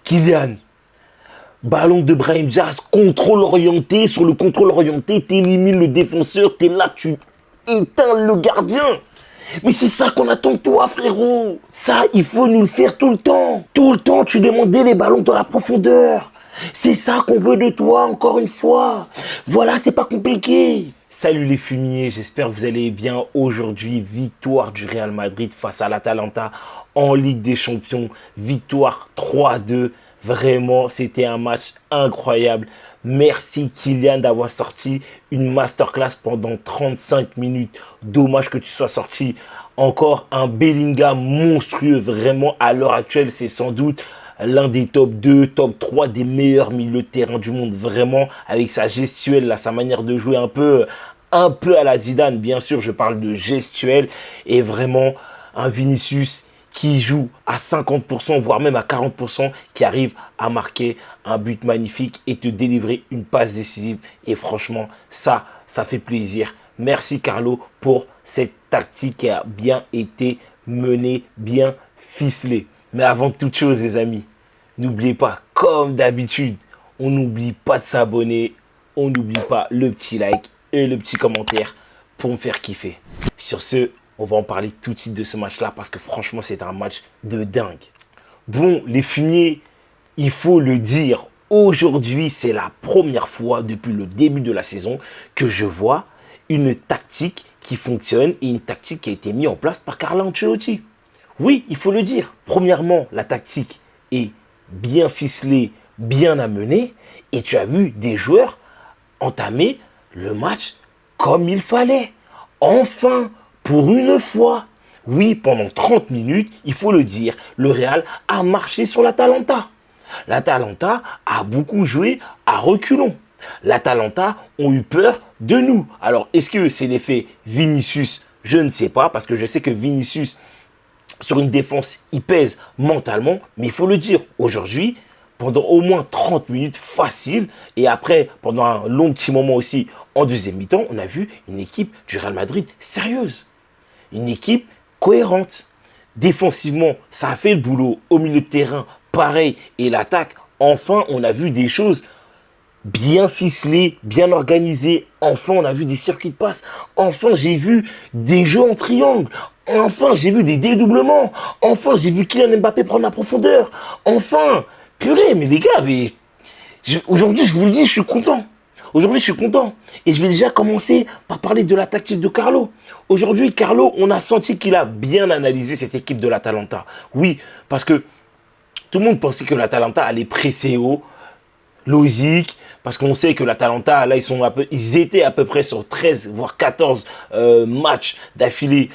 Kylian, ballon de Brahim Diaz, contrôle orienté. Sur le contrôle orienté, tu élimines le défenseur, tu es là, tu éteins le gardien. Mais c'est ça qu'on attend de toi, frérot. Ça, il faut nous le faire tout le temps. Tout le temps, tu demandais les ballons dans la profondeur. C'est ça qu'on veut de toi, encore une fois. Voilà, c'est pas compliqué. Salut les fumiers, j'espère que vous allez bien. Aujourd'hui, victoire du Real Madrid face à l'Atalanta en Ligue des Champions. Victoire 3-2. Vraiment, c'était un match incroyable. Merci Kylian d'avoir sorti une masterclass pendant 35 minutes. Dommage que tu sois sorti. Encore un Bellingham monstrueux. Vraiment, à l'heure actuelle, c'est sans doute l'un des top 2, top 3 des meilleurs milieux de terrain du monde. Vraiment, avec sa gestuelle, là, sa manière de jouer un peu à la Zidane. Bien sûr, je parle de gestuelle. Et vraiment, un Vinicius qui joue à 50%, voire même à 40%, qui arrive à marquer un but magnifique et te délivrer une passe décisive. Et franchement, ça fait plaisir. Merci Carlo pour cette tactique qui a bien été menée, bien ficelée. Mais avant toute chose, les amis, n'oubliez pas, comme d'habitude, on n'oublie pas de s'abonner, on n'oublie pas le petit like et le petit commentaire pour me faire kiffer. Sur ce, on va en parler tout de suite de ce match-là parce que franchement, c'est un match de dingue. Bon, les fumiers, il faut le dire, aujourd'hui, c'est la première fois depuis le début de la saison que je vois une tactique qui fonctionne et une tactique qui a été mise en place par Carlo Ancelotti. Oui, il faut le dire. Premièrement, la tactique est bien ficelée, bien amenée et tu as vu des joueurs entamer le match comme il fallait. Enfin, pour une fois, oui, pendant 30 minutes, il faut le dire, le Real a marché sur l'Atalanta. L'Atalanta a beaucoup joué à reculons. L'Atalanta ont eu peur de nous. Alors, est-ce que c'est l'effet Vinicius? Je ne sais pas, parce que je sais que Vinicius, sur une défense, il pèse mentalement. Mais il faut le dire, aujourd'hui, pendant au moins 30 minutes facile, et après, pendant un long petit moment aussi, en deuxième mi-temps, on a vu une équipe du Real Madrid sérieuse. Une équipe cohérente. Défensivement, ça a fait le boulot. Au milieu de terrain, pareil. Et l'attaque, enfin, on a vu des choses bien ficelées, bien organisées. Enfin, on a vu des circuits de passe. Enfin, j'ai vu des jeux en triangle. Enfin, j'ai vu des dédoublements. Enfin, j'ai vu Kylian Mbappé prendre la profondeur. Enfin, purée, mais les gars, aujourd'hui, je vous le dis, je suis content. Aujourd'hui, je suis content. Et je vais déjà commencer par parler de la tactique de Carlo. Aujourd'hui, Carlo, on a senti qu'il a bien analysé cette équipe de l'Atalanta. Oui, parce que tout le monde pensait que l'Atalanta allait presser haut. Logique, parce qu'on sait que l'Atalanta, là, ils étaient à peu près sur 13, voire 14 matchs d'affilée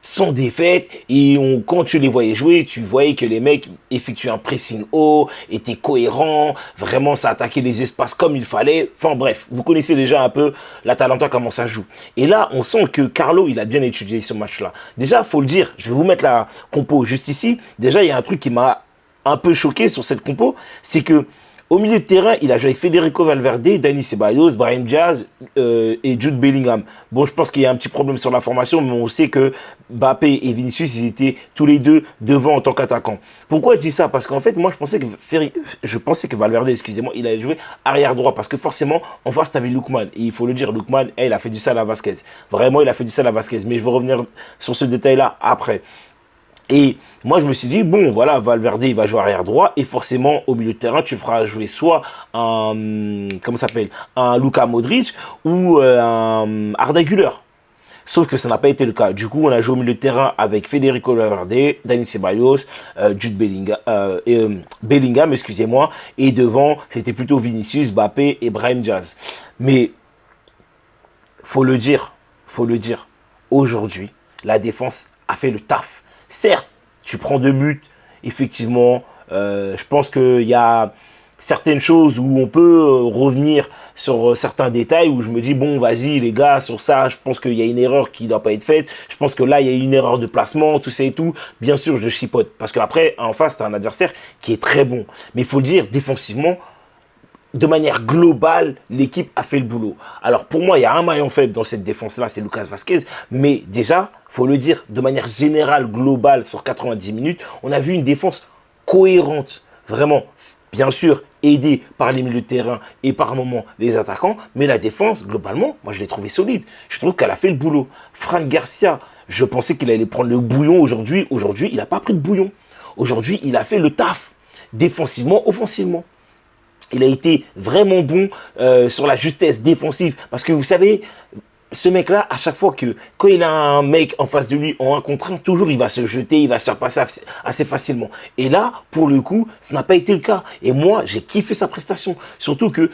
sans défaite. Et quand tu les voyais jouer, tu voyais que les mecs effectuaient un pressing haut, étaient cohérents, vraiment ça attaquait les espaces comme il fallait. Enfin bref, vous connaissez déjà un peu l'Atalanta, comment ça joue. Et là, on sent que Carlo, il a bien étudié ce match-là. Déjà, il faut le dire, je vais vous mettre la compo juste ici. Déjà, il y a un truc qui m'a un peu choqué sur cette compo, c'est que au milieu de terrain, il a joué avec Federico Valverde, Dani Ceballos, Brahim Diaz et Jude Bellingham. Bon, je pense qu'il y a un petit problème sur la formation, mais on sait que Mbappé et Vinicius, ils étaient tous les deux devant en tant qu'attaquants. Pourquoi je dis ça? Parce qu'en fait, moi, je pensais que Valverde, excusez-moi, il allait jouer arrière droit. Parce que forcément, en face, tu avais Lookman. Et il faut le dire, Lookman, il a fait du sale à Vasquez. Vraiment, il a fait du sale à Vasquez. Mais je vais revenir sur ce détail-là après. Et moi, je me suis dit, bon, voilà, Valverde, il va jouer arrière droit. Et forcément, au milieu de terrain, tu feras jouer soit un Luka Modric ou un Arda Güler. Sauf que ça n'a pas été le cas. Du coup, on a joué au milieu de terrain avec Federico Valverde, Dani Ceballos, Jude Bellingham, excusez-moi. Et devant, c'était plutôt Vinicius, Mbappé et Brahim Diaz. Mais, faut le dire, aujourd'hui, la défense a fait le taf. Certes, tu prends 2 buts, effectivement, je pense qu'il y a certaines choses où on peut revenir sur certains détails où je me dis, bon, vas-y les gars, sur ça, je pense qu'il y a une erreur qui ne doit pas être faite. Je pense que là, il y a une erreur de placement, tout ça et tout. Bien sûr, je chipote. Parce qu'après, en face, tu as un adversaire qui est très bon. Mais il faut le dire, défensivement, de manière globale, l'équipe a fait le boulot. Alors pour moi, il y a un maillon faible dans cette défense-là, c'est Lucas Vazquez. Mais déjà, il faut le dire, de manière générale, globale, sur 90 minutes, on a vu une défense cohérente. vraiment, bien sûr, aidé par les milieux de terrain et par moments les attaquants, mais la défense, globalement, moi je l'ai trouvé solide. Je trouve qu'elle a fait le boulot. Franck Garcia, je pensais qu'il allait prendre le bouillon aujourd'hui. Aujourd'hui, il n'a pas pris de bouillon. Aujourd'hui, il a fait le taf, défensivement, offensivement. Il a été vraiment bon sur la justesse défensive. Parce que vous savez, ce mec-là, à chaque fois que, quand il a un mec en face de lui en 1 contre 1, toujours il va se jeter, il va se repasser assez facilement. Et là, pour le coup, ça n'a pas été le cas. Et moi, j'ai kiffé sa prestation. Surtout que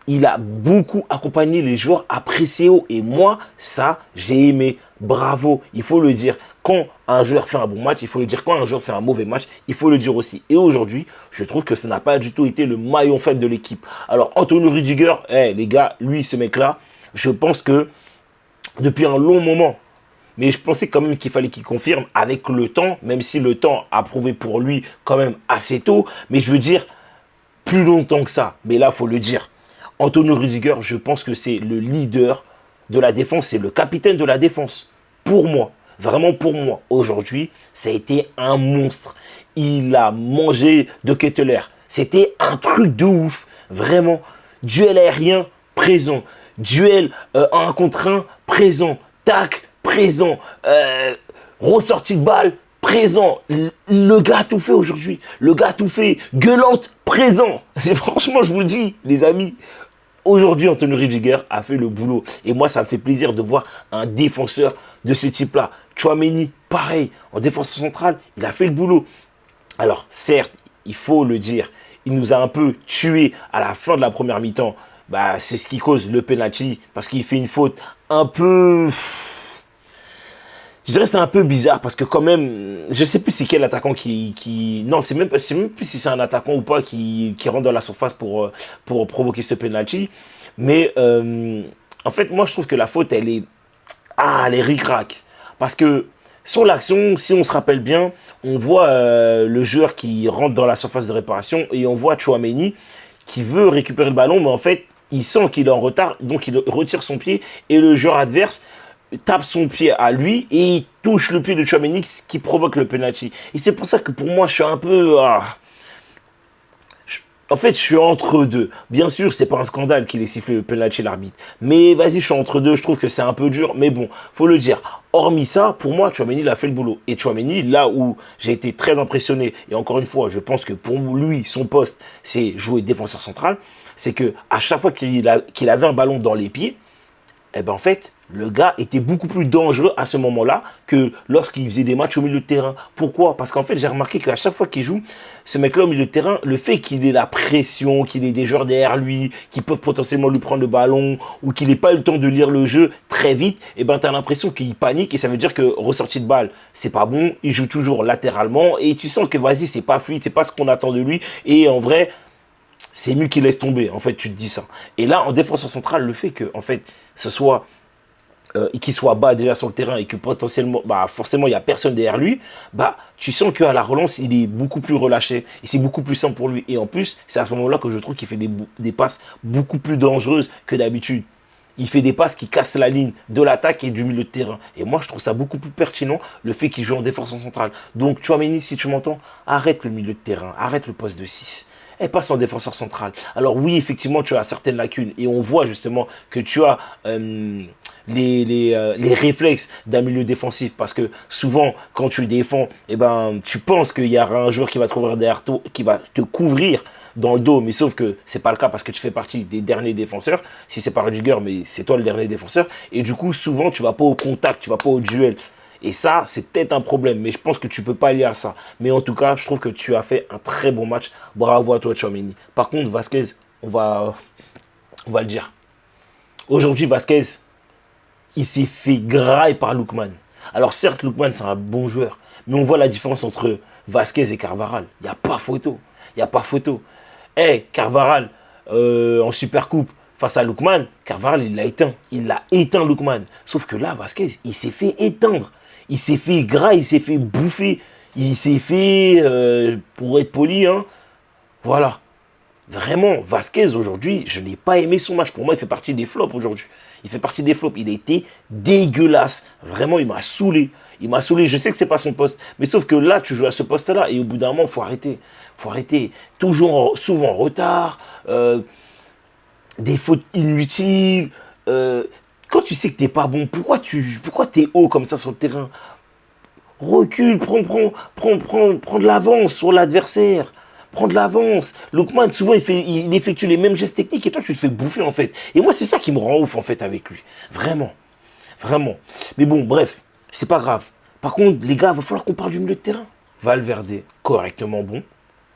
il a beaucoup accompagné les joueurs à presser haut. Et moi, ça, j'ai aimé. Bravo, il faut le dire. Quand un joueur fait un bon match, il faut le dire. Quand un joueur fait un mauvais match, il faut le dire aussi. Et aujourd'hui, je trouve que ça n'a pas du tout été le maillon faible de l'équipe. Alors, Antonio Rüdiger, les gars, lui, ce mec-là, je pense que depuis un long moment, mais je pensais quand même qu'il fallait qu'il confirme avec le temps, même si le temps a prouvé pour lui quand même assez tôt. Mais je veux dire, plus longtemps que ça. Mais là, il faut le dire. Antonio Rüdiger, je pense que c'est le leader de la défense, c'est le capitaine de la défense. Pour moi, vraiment pour moi, aujourd'hui, ça a été un monstre. Il a mangé de Ketteler. C'était un truc de ouf. Vraiment, duel aérien, présent. Duel 1 contre 1, présent. Tacle, présent. Ressortie de balle, présent. Le gars a tout fait aujourd'hui. Le gars a tout fait. Gueulante, présent. Franchement, je vous le dis, les amis. Aujourd'hui, Antonio Rüdiger a fait le boulot. Et moi, ça me fait plaisir de voir un défenseur de ce type-là. Tchouaméni, pareil. En défense centrale, il a fait le boulot. Alors, certes, il faut le dire, il nous a un peu tués à la fin de la première mi-temps. Bah, c'est ce qui cause le penalty. Parce qu'il fait une faute un peu... Je dirais que c'est un peu bizarre parce que quand même, je sais plus c'est quel attaquant non, je sais même plus si c'est un attaquant ou pas qui rentre dans la surface pour provoquer ce penalty. Mais en fait, moi je trouve que la faute, elle est ric-rac. Parce que sur l'action, si on se rappelle bien, on voit le joueur qui rentre dans la surface de réparation et on voit Tchouaméni qui veut récupérer le ballon, mais en fait, il sent qu'il est en retard, donc il retire son pied et le joueur adverse tape son pied à lui et il touche le pied de Tchouaméni qui provoque le penalty. Et c'est pour ça que pour moi, je suis un peu... En fait, je suis entre deux. Bien sûr, c'est pas un scandale qu'il ait sifflé le penalty l'arbitre. Mais vas-y, je suis entre deux. Je trouve que c'est un peu dur. Mais bon, faut le dire. Hormis ça, pour moi, Tchouaméni, il a fait le boulot. Et Tchouaméni, là où j'ai été très impressionné, et encore une fois, je pense que pour lui, son poste, c'est jouer défenseur central, c'est que à chaque fois qu'il avait un ballon dans les pieds, eh ben en fait, le gars était beaucoup plus dangereux à ce moment-là que lorsqu'il faisait des matchs au milieu de terrain. Pourquoi? Parce qu'en fait, j'ai remarqué qu'à chaque fois qu'il joue, ce mec-là au milieu de terrain, le fait qu'il ait la pression, qu'il ait des joueurs derrière lui, qui peuvent potentiellement lui prendre le ballon, ou qu'il n'ait pas eu le temps de lire le jeu très vite, eh ben, tu as l'impression qu'il panique et ça veut dire que ressortie de balle, c'est pas bon, il joue toujours latéralement et tu sens que vas-y, c'est pas fluide, c'est pas ce qu'on attend de lui et en vrai, c'est mieux qu'il laisse tomber, en fait, tu te dis ça. Et là, en défenseur central, le fait que, en fait, ce soit qu'il soit bas déjà sur le terrain et que potentiellement, forcément, il n'y a personne derrière lui, tu sens qu'à la relance, il est beaucoup plus relâché et c'est beaucoup plus simple pour lui. Et en plus, c'est à ce moment-là que je trouve qu'il fait des passes beaucoup plus dangereuses que d'habitude. Il fait des passes qui cassent la ligne de l'attaque et du milieu de terrain. Et moi, je trouve ça beaucoup plus pertinent, le fait qu'il joue en défense centrale. Donc, Tchouaméni, si tu m'entends, arrête le milieu de terrain, arrête le poste de 6. Et passe en défenseur central. Alors oui, effectivement, tu as certaines lacunes. Et on voit justement que tu as les réflexes d'un milieu défensif. Parce que souvent, quand tu le défends, tu penses qu'il y aura un joueur qui va te couvrir derrière toi, qui va te couvrir dans le dos. Mais sauf que c'est pas le cas parce que tu fais partie des derniers défenseurs. Si c'est pas Rüdiger, mais c'est toi le dernier défenseur. Et du coup, souvent, tu vas pas au contact, tu vas pas au duel. Et ça, c'est peut-être un problème, mais je pense que tu peux pas lier à ça. Mais en tout cas, je trouve que tu as fait un très bon match. Bravo à toi, Tchouaméni. Par contre, Vasquez, on va le dire. Aujourd'hui, Vasquez, il s'est fait grailler par Lookman. Alors certes, Lookman, c'est un bon joueur, mais on voit la différence entre Vasquez et Carvajal. Il n'y a pas photo. Il n'y a pas photo. Carvajal, en Supercoupe, face à Lookman, Carvajal, il l'a éteint. Il l'a éteint, Lookman. Sauf que là, Vasquez, il s'est fait éteindre. Il s'est fait gras, il s'est fait bouffer. Il s'est fait, pour être poli, voilà. Vraiment, Vasquez, aujourd'hui, je n'ai pas aimé son match. Pour moi, il fait partie des flops aujourd'hui. Il fait partie des flops. Il a été dégueulasse. Vraiment, il m'a saoulé. Il m'a saoulé. Je sais que c'est pas son poste. Mais sauf que là, tu joues à ce poste-là. Et au bout d'un moment, faut arrêter. Faut arrêter. Toujours, souvent en retard. Des fautes inutiles. Quand tu sais que t'es pas bon, pourquoi t'es haut comme ça sur le terrain? Recule, prends de l'avance sur l'adversaire. Prends de l'avance. Lookman, souvent, il effectue les mêmes gestes techniques et toi, tu le fais bouffer, en fait. Et moi, c'est ça qui me rend ouf, en fait, avec lui. Vraiment. Vraiment. Mais bon, bref, c'est pas grave. Par contre, les gars, il va falloir qu'on parle du milieu de terrain. Valverde, correctement bon.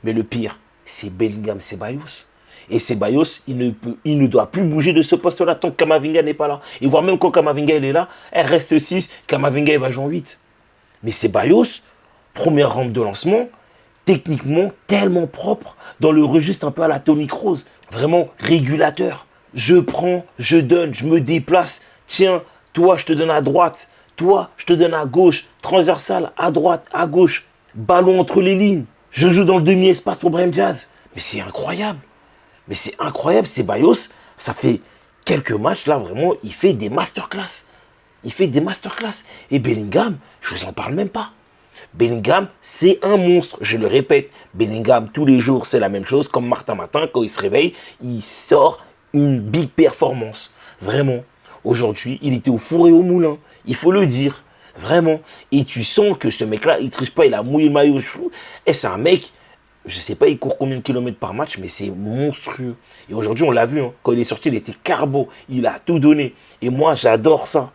Mais le pire, c'est Bellingham Ceballos. Et Ceballos, il ne doit plus bouger de ce poste-là tant que Camavinga n'est pas là. Et voire même quand Camavinga il est là, elle reste 6, Camavinga il va jouer en 8. Mais Ceballos, première rampe de lancement, techniquement tellement propre, dans le registre un peu à la Toni Kroos. Vraiment régulateur. Je prends, je donne, je me déplace. Tiens, toi je te donne à droite, toi je te donne à gauche, transversal, à droite, à gauche, ballon entre les lignes. Je joue dans le demi-espace pour Brahim Diaz. Mais c'est incroyable. Mais c'est incroyable, Ceballos, ça fait quelques matchs là, vraiment, il fait des masterclass. Il fait des masterclass. Et Bellingham, je vous en parle même pas. Bellingham, c'est un monstre, je le répète. Bellingham, tous les jours, c'est la même chose. Comme Martin Matin, quand il se réveille, il sort une big performance. Vraiment. Aujourd'hui, il était au four et au moulin. Il faut le dire. Vraiment. Et tu sens que ce mec-là, il triche pas, il a mouillé le maillot. Et c'est un mec, je sais pas, il court combien de kilomètres par match, mais c'est monstrueux. Et aujourd'hui, on l'a vu, hein, quand il est sorti, il était carbo. Il a tout donné. Et moi, j'adore ça.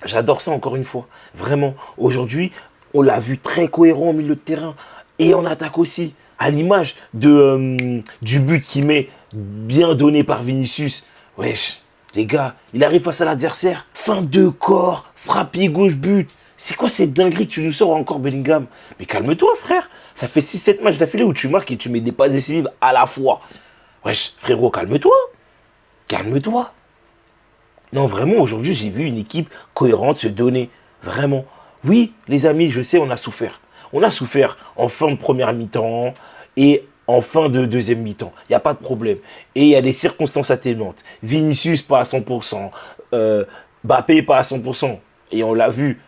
J'adore ça encore une fois. Vraiment. Aujourd'hui, on l'a vu très cohérent au milieu de terrain. Et en attaque aussi. À l'image du but qu'il met, bien donné par Vinicius. Wesh, les gars, il arrive face à l'adversaire. Fin de corps, frappe pied gauche, but. C'est quoi cette dinguerie que tu nous sors encore, Bellingham? Mais calme-toi, frère. Ça fait 6-7 matchs d'affilée où tu marques et tu mets des passes décisives à la fois. Wesh, frérot, calme-toi. Calme-toi. Non, vraiment, aujourd'hui, j'ai vu une équipe cohérente se donner. Vraiment. Oui, les amis, je sais, on a souffert. On a souffert en fin de première mi-temps et en fin de deuxième mi-temps. Il n'y a pas de problème. Et il y a des circonstances atténuantes. Vinicius, pas à 100%. Mbappé, pas à 100%. Et on l'a vu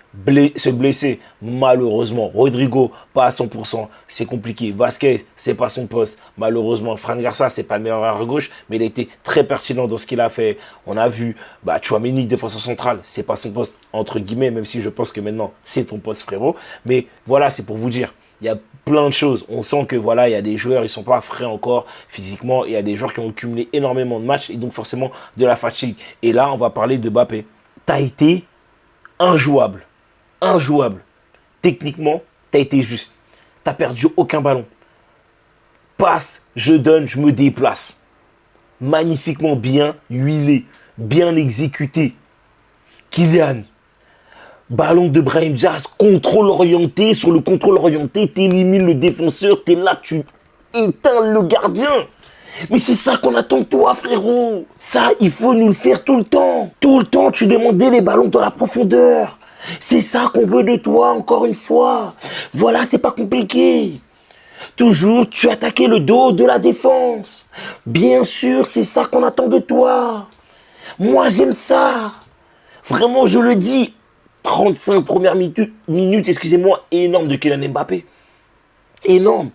se blesser, malheureusement. Rodrigo, pas à 100%. C'est compliqué. Vasquez, c'est pas son poste. Malheureusement, Fran Garça, c'est pas le meilleur à gauche, mais il a été très pertinent dans ce qu'il a fait. On a vu, Tchouaméni, défenseur central, c'est pas son poste, entre guillemets, même si je pense que maintenant, c'est ton poste, frérot. Mais voilà, c'est pour vous dire. Il y a plein de choses. On sent que voilà, il y a des joueurs, ils sont pas frais encore physiquement. Il y a des joueurs qui ont cumulé énormément de matchs et donc forcément de la fatigue. Et là, on va parler de Mbappé. T'as été injouable. Injouable. Techniquement, t'as été juste. T'as perdu aucun ballon. Passe, je donne, je me déplace. Magnifiquement bien huilé, bien exécuté. Kylian. Ballon de Brahim Diaz, contrôle orienté. Sur le contrôle orienté, t'élimines le défenseur. T'es là, tu éteins le gardien. Mais c'est ça qu'on attend de toi, frérot. Ça, il faut nous le faire tout le temps. Tout le temps, tu demandais les ballons dans la profondeur. C'est ça qu'on veut de toi, encore une fois. Voilà, c'est pas compliqué. Toujours, tu attaquais le dos de la défense. Bien sûr, c'est ça qu'on attend de toi. Moi, j'aime ça. Vraiment, je le dis. 35 premières minutes, excusez-moi, énorme de Kylian Mbappé. Énorme.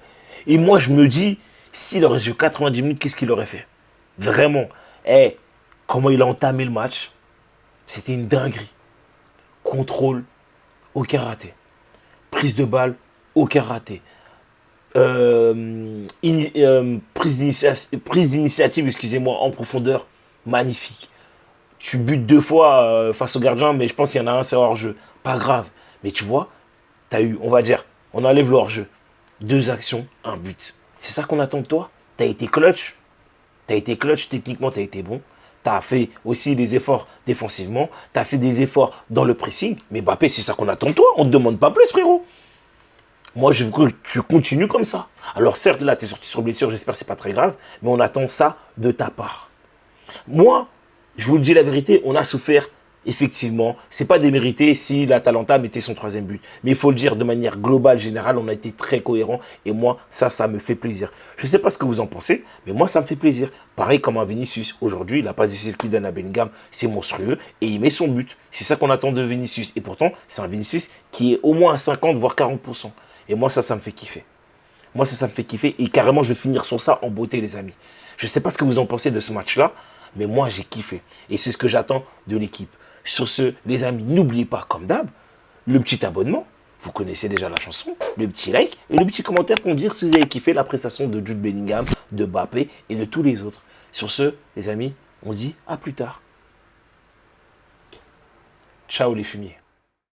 Et moi, je me dis, s'il aurait joué 90 minutes, qu'est-ce qu'il aurait fait? Vraiment. Comment il a entamé le match? C'était une dinguerie. Contrôle, aucun raté. Prise de balle, aucun raté. Prise d'initiative, excusez-moi, en profondeur, magnifique. Tu butes 2 fois face au gardien, mais je pense qu'il y en a un, c'est hors-jeu. Pas grave. Mais tu vois, tu as eu, on va dire, on enlève le hors-jeu. 2 actions, 1 but. C'est ça qu'on attend de toi. Tu as été clutch. Tu as été clutch, techniquement, tu as été bon. Tu as fait aussi des efforts défensivement. Tu as fait des efforts dans le pressing. Mais Mbappé, c'est ça qu'on attend de toi. On ne te demande pas plus, frérot. Moi, je veux que tu continues comme ça. Alors certes, là, tu es sorti sur blessure, j'espère que ce n'est pas très grave. Mais on attend ça de ta part. Moi, je vous le dis la vérité, on a souffert effectivement, c'est pas démérité si l'Atalanta mettait son troisième but. Mais il faut le dire de manière globale, générale, on a été très cohérent. Et moi, ça me fait plaisir. Je sais pas ce que vous en pensez, mais moi, ça me fait plaisir. Pareil comme à Vinicius. Aujourd'hui, la passe décisive qu'il donne à Bellingham, c'est monstrueux. Et il met son but. C'est ça qu'on attend de Vinicius. Et pourtant, c'est un Vinicius qui est au moins à 50, voire 40%. Et moi, ça me fait kiffer. Moi, ça me fait kiffer. Et carrément, je vais finir sur ça en beauté, les amis. Je sais pas ce que vous en pensez de ce match-là, mais moi, j'ai kiffé. Et c'est ce que j'attends de l'équipe. Sur ce, les amis, n'oubliez pas, comme d'hab, le petit abonnement. Vous connaissez déjà la chanson, le petit like et le petit commentaire pour me dire si vous avez kiffé la prestation de Jude Bellingham, de Mbappé et de tous les autres. Sur ce, les amis, on se dit à plus tard. Ciao les fumiers.